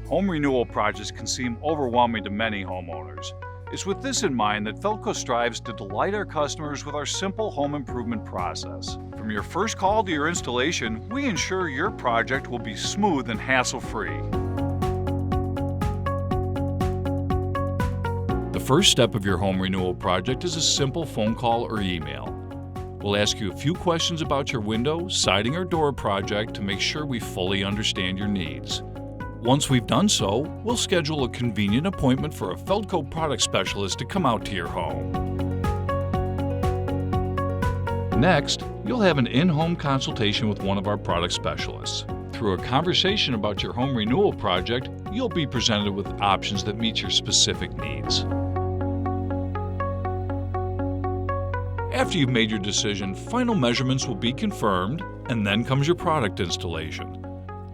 Home renewal projects can seem overwhelming to many homeowners. It's with this in mind that Feldco strives to delight our customers with our simple home improvement process. From your first call to your installation, we ensure your project will be smooth and hassle-free. The first step of your home renewal project is a simple phone call or email. We'll ask you a few questions about your window, siding, or door project to make sure we fully understand your needs. Once we've done so, we'll schedule a convenient appointment for a Feldco product specialist to come out to your home. Next, you'll have an in-home consultation with one of our product specialists. Through a conversation about your home renewal project, you'll be presented with options that meet your specific needs. After you've made your decision, final measurements will be confirmed, and then comes your product installation.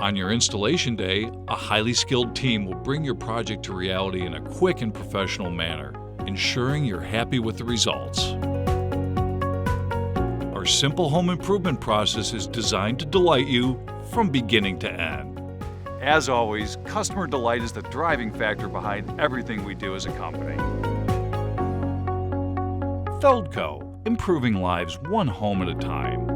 On your installation day, a highly skilled team will bring your project to reality in a quick and professional manner, ensuring you're happy with the results. Our simple home improvement process is designed to delight you from beginning to end. As always, customer delight is the driving factor behind everything we do as a company. Feldco, improving lives one home at a time.